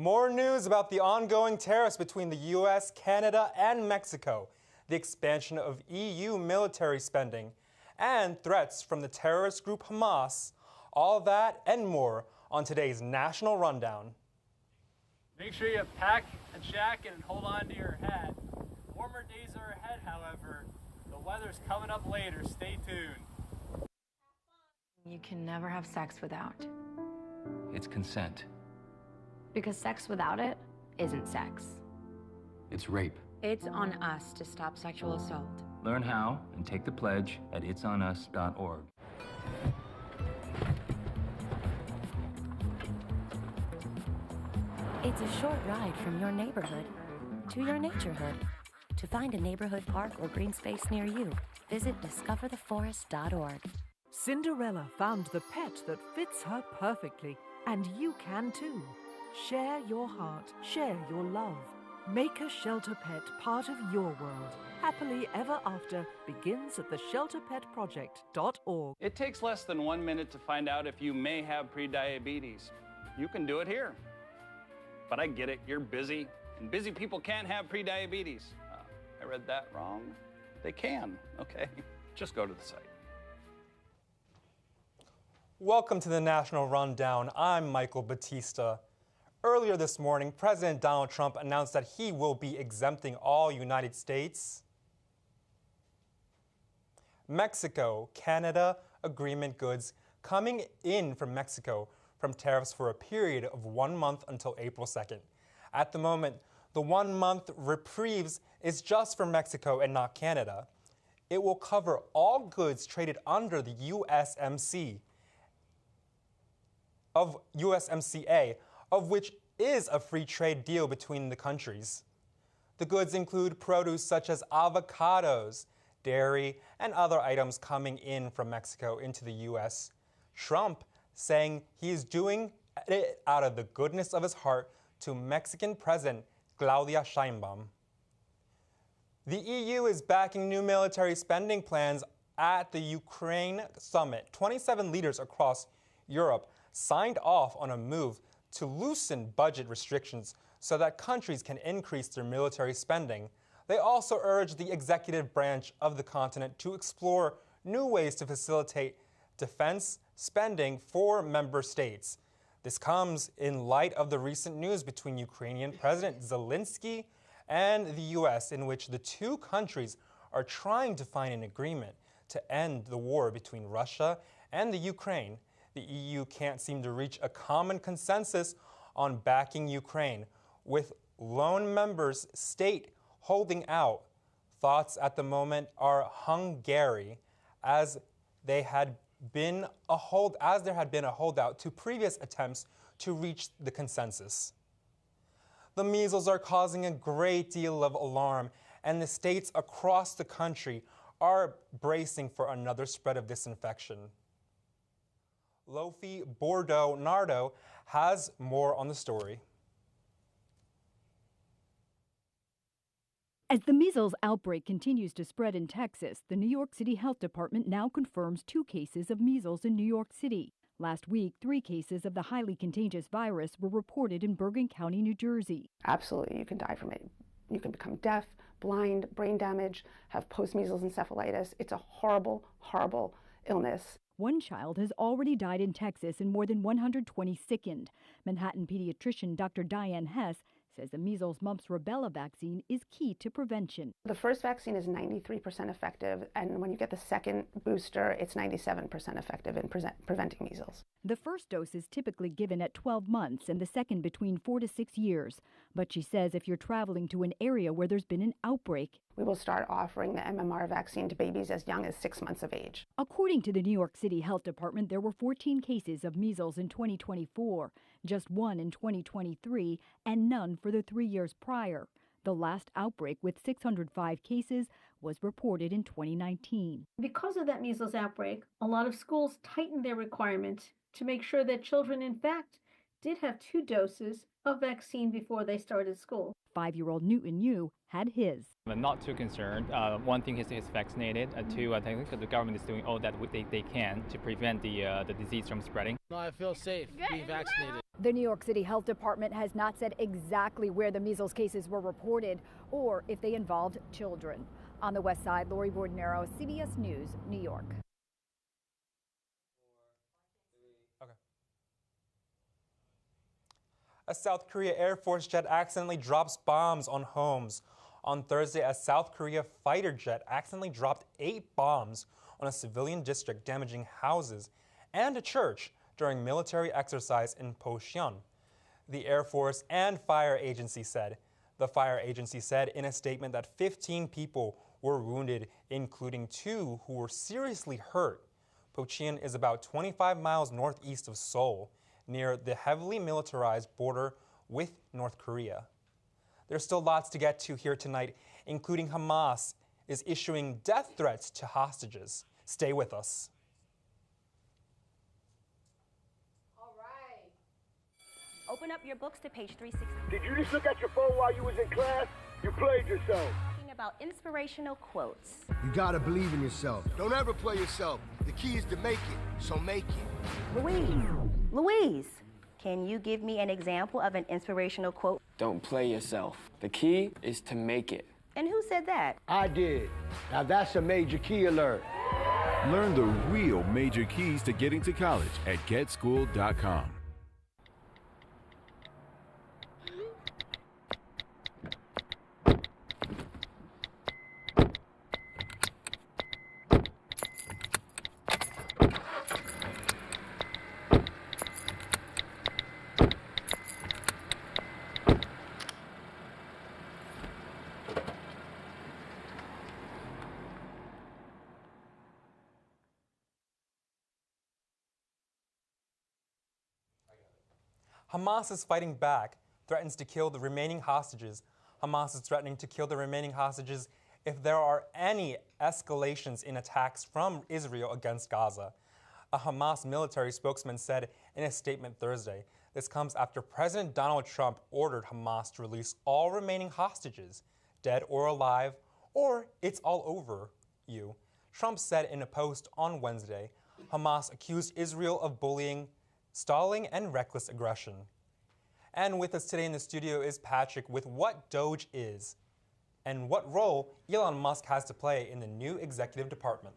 More news about the ongoing tariffs between the U.S., Canada, and Mexico, the expansion of EU military spending, and threats from the terrorist group Hamas. All that and more on today's National Rundown. Make sure you pack a jacket and hold on to your hat. Warmer days are ahead, however. The weather's coming up later. Stay tuned. You can never have sex without. It's consent. Because sex without it isn't sex. It's rape. It's on us to stop sexual assault. Learn how and take the pledge at itsonus.org. It's a short ride from your neighborhood to your naturehood. To find a neighborhood park or green space near you, visit discovertheforest.org. Cinderella found the pet that fits her perfectly, and you can too. Share your heart, share your love. Make a shelter pet part of your world. Happily Ever After begins at theshelterpetproject.org. It takes less than 1 minute to find out if you may have prediabetes. You can do it here. But I get it, you're busy, and busy people can't have prediabetes. I read that wrong. They can, okay? Just go to the site. Welcome to the National Rundown. I'm Michael Batista. Earlier this morning, President Donald Trump announced that he will be exempting all United States, Mexico, Canada agreement goods coming in from Mexico from tariffs for a period of 1 month until April 2nd. At the moment, the 1 month reprieves is just for Mexico and not Canada. It will cover all goods traded under the USMCA, of which is a free trade deal between the countries. The goods include produce such as avocados, dairy, and other items coming in from Mexico into the U.S. Trump saying he is doing it out of the goodness of his heart to Mexican President Claudia Sheinbaum. The EU is backing new military spending plans at the Ukraine summit. 27 leaders across Europe signed off on a move to loosen budget restrictions so that countries can increase their military spending. They also urged the executive branch of the continent to explore new ways to facilitate defense spending for member states. This comes in light of the recent news between Ukrainian President Zelensky and the U.S., in which the two countries are trying to find an agreement to end the war between Russia and the Ukraine. The EU can't seem to reach a common consensus on backing Ukraine, with lone members state holding out. Thoughts at the moment are Hungary, as there had been a holdout to previous attempts to reach the consensus. The measles are causing a great deal of alarm, and the states across the country are bracing for another spread of this infection. Lofi Bordeaux Nardo has more on the story. As the measles outbreak continues to spread in Texas, the New York City Health Department now confirms 2 cases of measles in New York City. Last week, 3 cases of the highly contagious virus were reported in Bergen County, New Jersey. Absolutely, you can die from it. You can become deaf, blind, brain damage, have post-measles encephalitis. It's a horrible, horrible illness. 1 child has already died in Texas and more than 120 sickened. Manhattan pediatrician Dr. Diane Hess says the measles, mumps, rubella vaccine is key to prevention. The first vaccine is 93% effective, and when you get the second booster, it's 97% effective in preventing measles. The first dose is typically given at 12 months and the second between 4 to 6 years. But she says if you're traveling to an area where there's been an outbreak, we will start offering the MMR vaccine to babies as young as 6 months of age. According to the New York City Health Department, there were 14 cases of measles in 2024, just 1 in 2023, and none for the 3 years prior. The last outbreak with 605 cases was reported in 2019. Because of that measles outbreak, a lot of schools tightened their requirements to make sure that children, in fact, did have 2 doses of vaccine before they started school. 5-year-old Newton Yu had his. I'm not too concerned. One thing is vaccinated. Two, I think the government is doing all that they can to prevent the disease from spreading. No, I feel safe being vaccinated. The New York City Health Department has not said exactly where the measles cases were reported or if they involved children. On the west side, Lori Bordenero, CBS News, New York. Okay. A South Korea Air Force jet accidentally drops bombs on homes. On Thursday, a South Korea fighter jet accidentally dropped 8 bombs on a civilian district, damaging houses and a church during military exercise in Pocheon. The Air Force and fire agency said. The fire agency said in a statement that 15 people were wounded, including 2 who were seriously hurt. Pocheon is about 25 miles northeast of Seoul, near the heavily militarized border with North Korea. There's still lots to get to here tonight, including Hamas is issuing death threats to hostages. Stay with us. Open up your books to page 360. Did you just look at your phone while you was in class? You played yourself. Talking about inspirational quotes. You gotta believe in yourself. Don't ever play yourself. The key is to make it, so make it. Louise, can you give me an example of an inspirational quote? Don't play yourself. The key is to make it. And who said that? I did. Now that's a major key alert. Learn the real major keys to getting to college at GetSchool.com. Hamas is fighting back, threatens to kill the remaining hostages. Hamas is threatening to kill the remaining hostages if there are any escalations in attacks from Israel against Gaza. A Hamas military spokesman said in a statement Thursday, this comes after President Donald Trump ordered Hamas to release all remaining hostages, dead or alive, or it's all over you. Trump said in a post on Wednesday, Hamas accused Israel of bullying, stalling, and reckless aggression. And with us today in the studio is Patrick with what Doge is and what role Elon Musk has to play in the new executive department.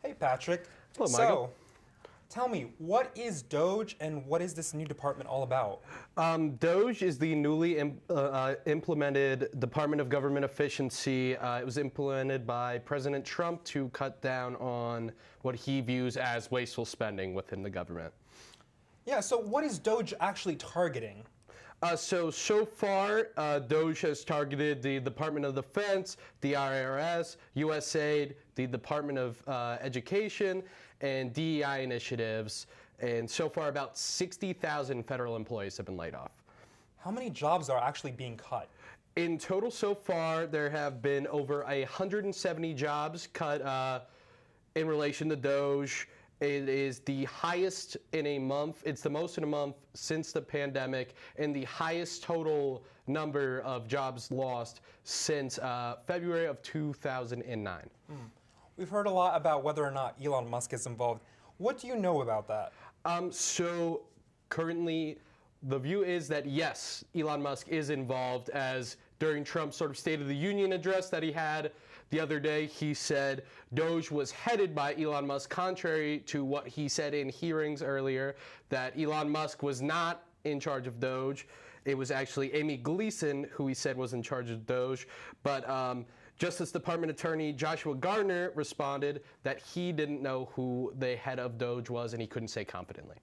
Hey, Patrick. Hello, Michael. So, tell me, what is Doge and what is this new department all about? Doge is the newly implemented Department of Government Efficiency. It was implemented by President Trump to cut down on what he views as wasteful spending within the government. Yeah, so what is Doge actually targeting? So far, Doge has targeted the Department of Defense, the IRS, USAID, the Department of Education, and DEI initiatives. And so far, about 60,000 federal employees have been laid off. How many jobs are actually being cut? In total, so far, there have been over 170 jobs cut in relation to Doge. It is the highest in a month. It's the most in a month since the pandemic, and the highest total number of jobs lost since February of 2009. We've heard a lot about whether or not Elon Musk is involved. What do you know about that? So currently, the view is that yes, Elon Musk is involved, as during Trump's sort of State of the Union address that he had the other day, he said Doge was headed by Elon Musk, contrary to what he said in hearings earlier, that Elon Musk was not in charge of Doge. It was actually Amy Gleason who he said was in charge of Doge. But Justice Department Attorney Joshua Gardner responded that he didn't know who the head of Doge was and he couldn't say confidently.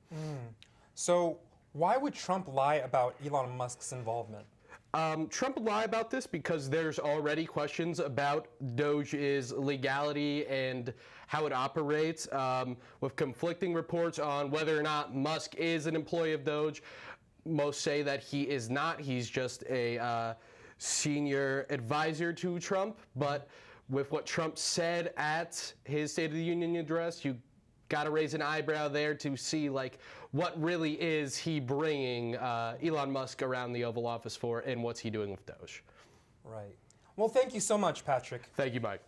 So why would Trump lie about Elon Musk's involvement? Trump would lie about this because there's already questions about Doge's legality and how it operates, with conflicting reports on whether or not Musk is an employee of Doge. Most say that he is not. He's just a senior advisor to Trump. But with what Trump said at his State of the Union address, you got to raise an eyebrow there to see, like, what really is he bringing Elon Musk around the Oval Office for, and what's he doing with Doge. Right. Well, thank you so much, Patrick. Thank you, Mike.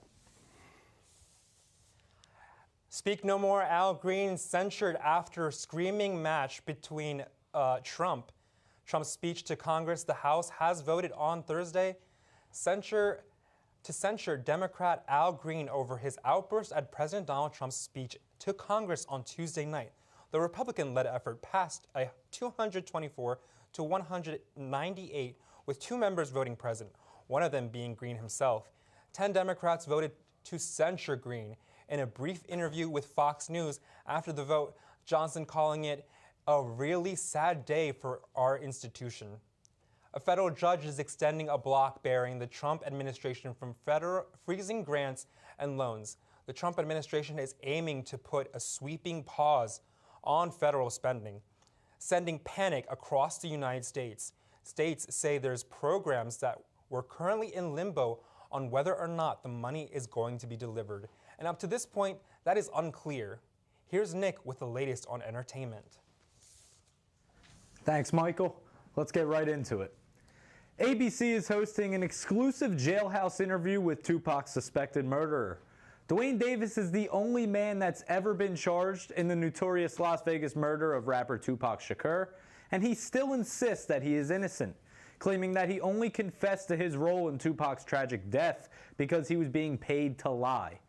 Speak No More Al Green censured after screaming match between Trump's speech to Congress. The House has voted on Thursday to censure Democrat Al Green over his outburst at President Donald Trump's speech to Congress on Tuesday night. The Republican-led effort passed a 224 to 198 with 2 members voting present, one of them being Green himself. 10 Democrats voted to censure Green. In a brief interview with Fox News after the vote, Johnson calling it a really sad day for our institution. A federal judge is extending a block barring the Trump administration from freezing grants and loans. The Trump administration is aiming to put a sweeping pause on federal spending, sending panic across the United States. States say there's programs that were currently in limbo on whether or not the money is going to be delivered. And up to this point, that is unclear. Here's Nick with the latest on entertainment. Thanks, Michael. Let's get right into it. ABC is hosting an exclusive jailhouse interview with Tupac's suspected murderer. Duane Davis is the only man that's ever been charged in the notorious Las Vegas murder of rapper Tupac Shakur, and he still insists that he is innocent, claiming that he only confessed to his role in Tupac's tragic death because he was being paid to lie.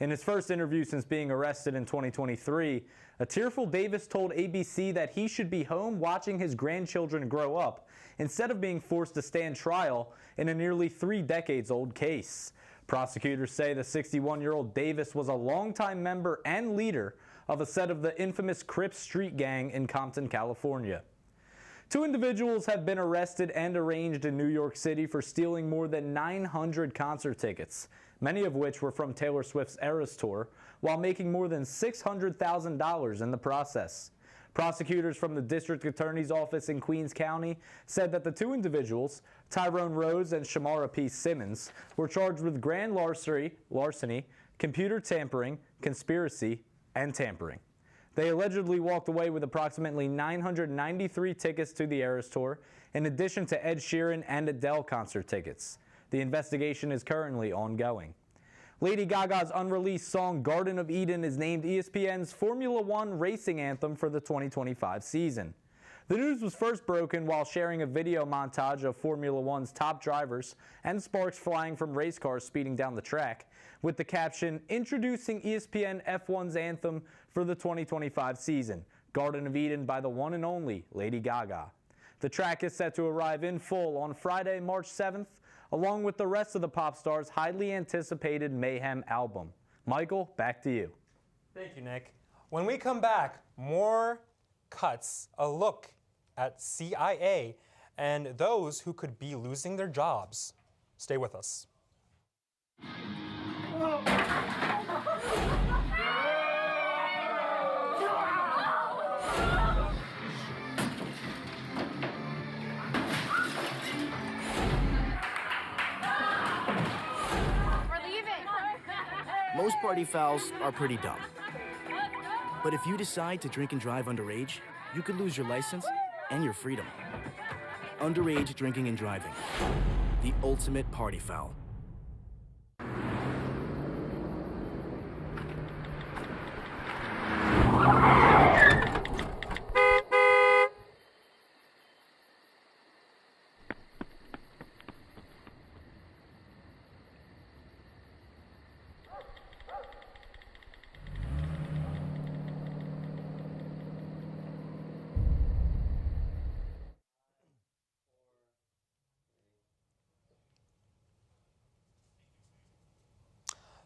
In his first interview since being arrested in 2023, a tearful Davis told ABC that he should be home watching his grandchildren grow up instead of being forced to stand trial in a nearly 3 decades-old case. Prosecutors say the 61-year-old Davis was a longtime member and leader of a set of the infamous Crips street gang in Compton, California. 2 individuals have been arrested and arraigned in New York City for stealing more than 900 concert tickets, many of which were from Taylor Swift's Eras Tour, while making more than $600,000 in the process. Prosecutors from the District Attorney's Office in Queens County said that the 2 individuals, Tyrone Rose and Shamara P. Simmons, were charged with grand larceny, computer tampering, conspiracy, and tampering. They allegedly walked away with approximately 993 tickets to the Eras Tour, in addition to Ed Sheeran and Adele concert tickets. The investigation is currently ongoing. Lady Gaga's unreleased song Garden of Eden is named ESPN's Formula One racing anthem for the 2025 season. The news was first broken while sharing a video montage of Formula One's top drivers and sparks flying from race cars speeding down the track, with the caption, "Introducing ESPN F1's anthem for the 2025 season, Garden of Eden by the one and only Lady Gaga." The track is set to arrive in full on Friday, March 7th, along with the rest of the pop star's highly anticipated Mayhem album. Michael, back to you. Thank you, Nick. When we come back, more cuts, a look at CIA and those who could be losing their jobs. Stay with us. Most party fouls are pretty dumb. But if you decide to drink and drive underage, you could lose your license and your freedom. Underage drinking and driving. The ultimate party foul.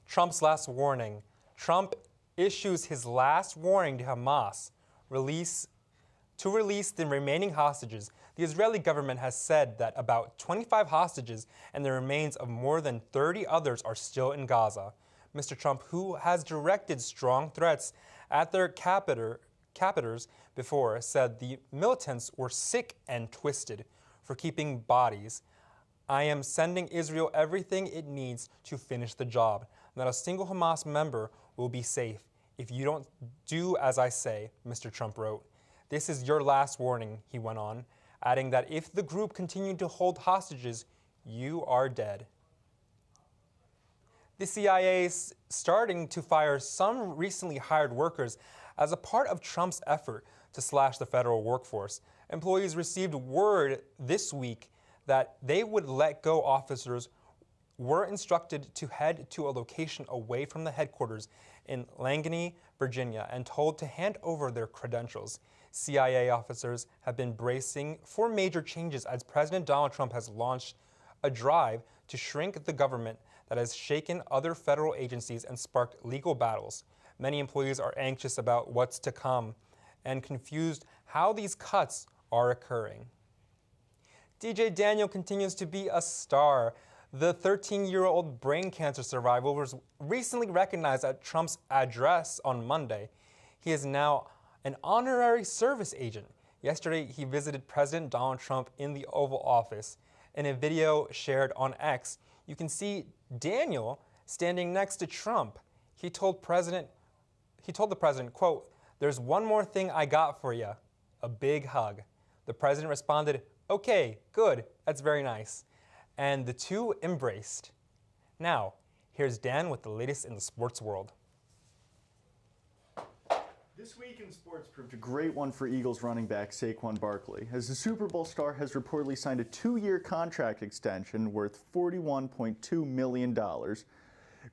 Trump's last warning. Trump issues his last warning to Hamas to release the remaining hostages. The Israeli government has said that about 25 hostages and the remains of more than 30 others are still in Gaza. Mr. Trump, who has directed strong threats at their captors before, said the militants were sick and twisted for keeping bodies. "I am sending Israel everything it needs to finish the job. Not a single Hamas member will be safe if you don't do as I say," Mr. Trump wrote. "This is your last warning," he went on, adding that if the group continued to hold hostages, you are dead. The CIA is starting to fire some recently hired workers as a part of Trump's effort to slash the federal workforce. Employees received word this week that they would let go officers were instructed to head to a location away from the headquarters in Langley, Virginia, and told to hand over their credentials. CIA officers have been bracing for major changes as President Donald Trump has launched a drive to shrink the government that has shaken other federal agencies and sparked legal battles. Many employees are anxious about what's to come and confused how these cuts are occurring. DJ Daniel continues to be a star. The 13-year-old brain cancer survivor was recently recognized at Trump's address on Monday. He is now an honorary service agent. Yesterday, he visited President Donald Trump in the Oval Office. In a video shared on X, you can see Daniel standing next to Trump. He told the president, quote, "There's one more thing I got for you, a big hug." The president responded, "Okay, good, that's very nice." And the two embraced. Now, here's Dan with the latest in the sports world. This week in sports proved a great one for Eagles running back Saquon Barkley, as the Super Bowl star has reportedly signed a 2-year contract extension worth $41.2 million.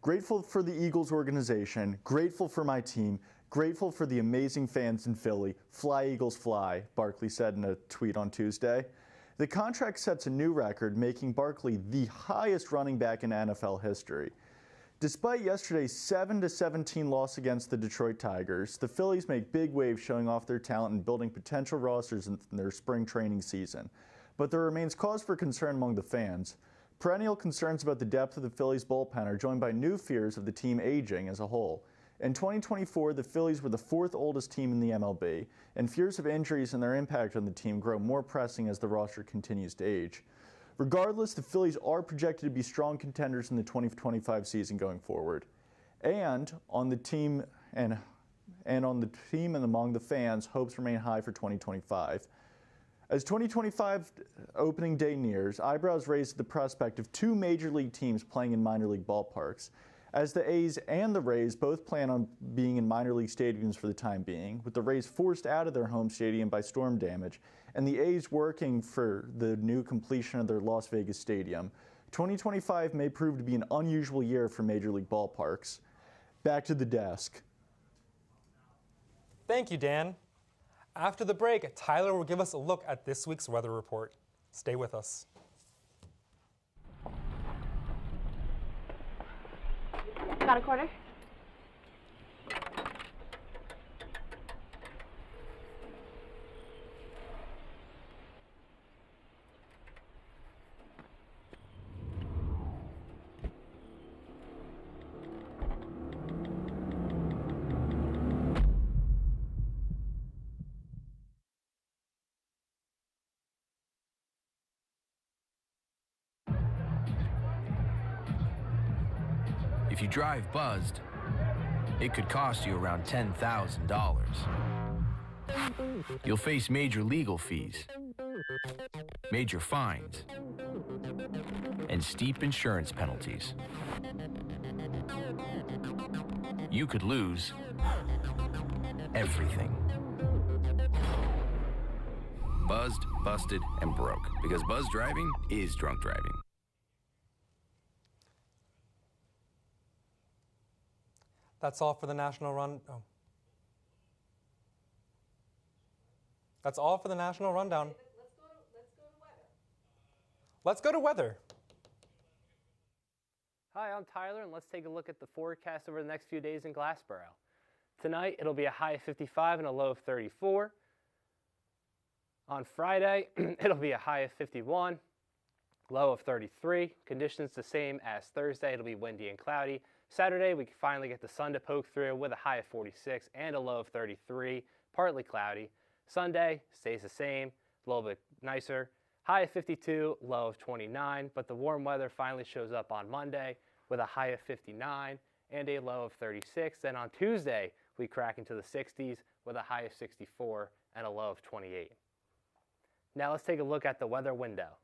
Grateful for the Eagles organization, grateful for my team, grateful for the amazing fans in Philly. Fly, Eagles, fly, Barkley said in a tweet on Tuesday. The contract sets a new record, making Barkley the highest running back in NFL history. Despite yesterday's 7-17 loss against the Detroit Tigers, the Phillies make big waves showing off their talent and building potential rosters in their spring training season. But there remains cause for concern among the fans. Perennial concerns about the depth of the Phillies bullpen are joined by new fears of the team aging as a whole. In 2024, the Phillies were the 4th oldest team in the MLB, and fears of injuries and their impact on the team grow more pressing as the roster continues to age. Regardless, the Phillies are projected to be strong contenders in the 2025 season going forward. And on the team and among the fans, hopes remain high for 2025. As 2025 opening day nears, eyebrows raised at the prospect of 2 major league teams playing in minor league ballparks. As the A's and the Rays both plan on being in minor league stadiums for the time being, with the Rays forced out of their home stadium by storm damage, and the A's working for the new completion of their Las Vegas stadium, 2025 may prove to be an unusual year for major league ballparks. Back to the desk. Thank you, Dan. After the break, Tyler will give us a look at this week's weather report. Stay with us. Got a quarter? If you drive buzzed, it could cost you around $10,000. You'll face major legal fees, major fines, and steep insurance penalties. You could lose everything. Buzzed, busted, and broke, because buzz driving is drunk driving. That's all for the national run. Oh. That's all for the national rundown. Let's go to weather. Hi, I'm Tyler, and let's take a look at the forecast over the next few days in Glassboro. Tonight, it'll be a high of 55 and a low of 34. On Friday, it'll be a high of 51, low of 33. Conditions the same as Thursday. It'll be windy and cloudy. Saturday, we can finally get the sun to poke through with a high of 46 and a low of 33, partly cloudy. Sunday stays the same, a little bit nicer. High of 52, low of 29, but the warm weather finally shows up on Monday with a high of 59 and a low of 36. Then on Tuesday, we crack into the 60s with a high of 64 and a low of 28. Now let's take a look at the weather window.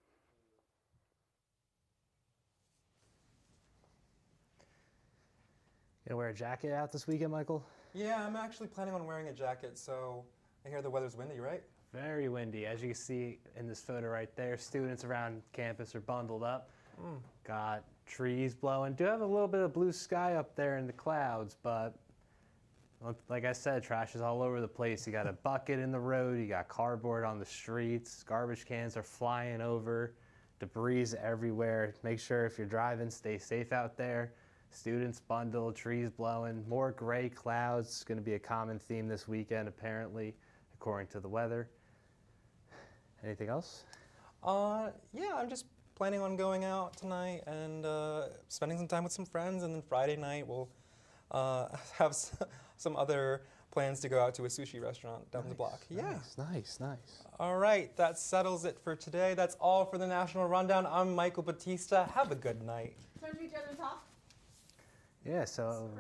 Gonna wear a jacket out this weekend, Michael? Yeah, I'm actually planning on wearing a jacket, so I hear the weather's windy, right? Very windy. As you can see in this photo right there, students around campus are bundled up. Got trees blowing. Do have a little bit of blue sky up there in the clouds, but like I said, trash is all over the place. You got a bucket in the road, you got cardboard on the streets, garbage cans are flying over, debris everywhere. Make sure if you're driving, stay safe out there. Students bundled, trees blowing, more gray clouds. Going to be a common theme this weekend, apparently, according to the weather. Anything else? Yeah, I'm just planning on going out tonight and spending some time with some friends, and then Friday night we'll have some other plans to go out to a sushi restaurant down the block. Yeah. Nice. All right, that settles it for today. That's all for the National Rundown. I'm Michael Batista. Have a good night. Turn to each other and talk. Yeah, so